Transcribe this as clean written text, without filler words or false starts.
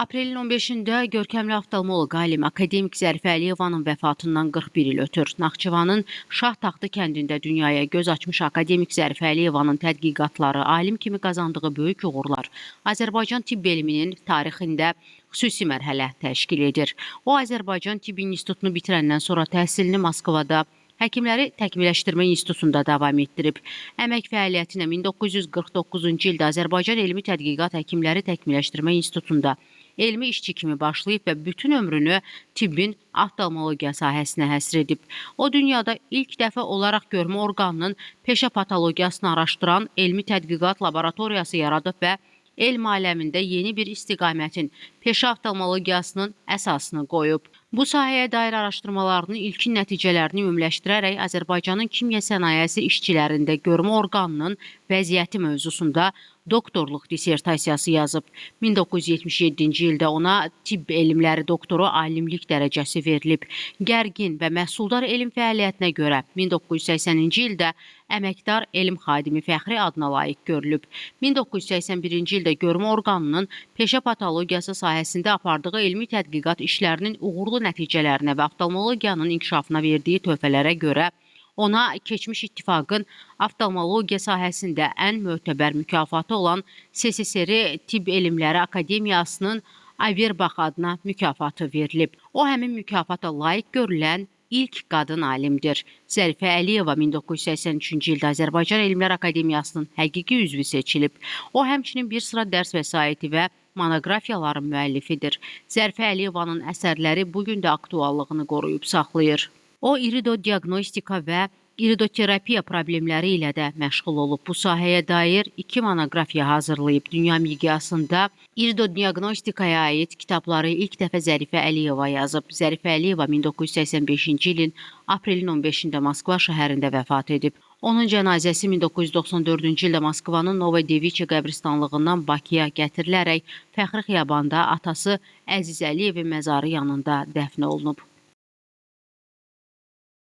Aprelin 15-də görkəmli oftalmoloq alim akademik Zərifə Əliyevanın vəfatından 41 il ötür. Naxçıvanın Şahtaxtı kəndində dünyaya göz açmış akademik Zərifə Əliyevanın tədqiqatları, alim kimi qazandığı böyük uğurlar Azərbaycan tibb elminin tarixində xüsusi mərhələ təşkil edir. O, Azərbaycan Tibb İnstitutunu bitirəndən sonra təhsilini Moskvada Həkimləri Təkmilləşdirmə İnstitutunda davam etdirib. Əmək fəaliyyətinə 1949-cu ildə Azərbaycan Elmi Tədqiqat Həkimləri Təkmilləşdirmə İnstitutunda elmi işçi kimi başlayıb və bütün ömrünü tibbin oftalmologiya sahəsinə həsr edib. O, dünyada ilk dəfə olaraq görmə orqanının peşə patologiyasını araşdıran elmi tədqiqat laboratoriyası yaradıb və elm aləmində yeni bir istiqamətin peşə oftalmologiyasının əsasını qoyub. Bu sahəyə dair araşdırmalarının ilkin nəticələrini ümumiləşdirərək Azərbaycanın kimya sənayesi işçilərində görmə orqanının vəziyyəti mövzusunda doktorluq dissertasiyası yazıb. 1977-ci ildə ona tibb elmləri doktoru alimlik dərəcəsi verilib. Gərgin və məhsuldar elm fəaliyyətinə görə 1980-ci ildə əməkdar elm xadimi fəxri adına layiq görülüb. 1981-ci ildə görmə orqanının peşə patologiyası sahəsində apardığı elmi tədqiqat işlərinin uğurlu nəticələrinə və oftalmologiyanın inkişafına verdiyi töhfələrə görə ona keçmiş ittifaqın oftalmologiya sahəsində ən mötəbər mükafatı olan SSR Tibb Elmləri Akademiyasının Averbax adına mükafatı verilib. O, həmin mükafata layiq görülən ilk qadın alimdir. Zərifə Əliyeva 1983-cü ildə Azərbaycan Elmlər Akademiyasının həqiqi üzvü seçilib. O, həmçinin bir sıra dərs vəsaiti və monoqrafiyaların müəllifidir. Zərifə Əliyevanın əsərləri bugün də aktuallığını qoruyub saxlayır. O, iridodiaqnostika və iridoterapiya problemləri ilə də məşğul olub. Bu sahəyə dair 2 monoqrafiya hazırlayıb. Dünya miqyasında iridodiaqnostikaya aid kitabları ilk dəfə Zərifə Əliyeva yazıb. Zərifə Əliyeva 1985-ci ilin aprelin 15-də Moskva şəhərində vəfat edib. Onun cənazəsi 1994-cü ildə Moskvanın Novodeviçi qəbristanlığından Bakıya gətirilərək Fəxri Xiyabanda atası Əziz Əliyevin məzarı yanında dəfn olunub.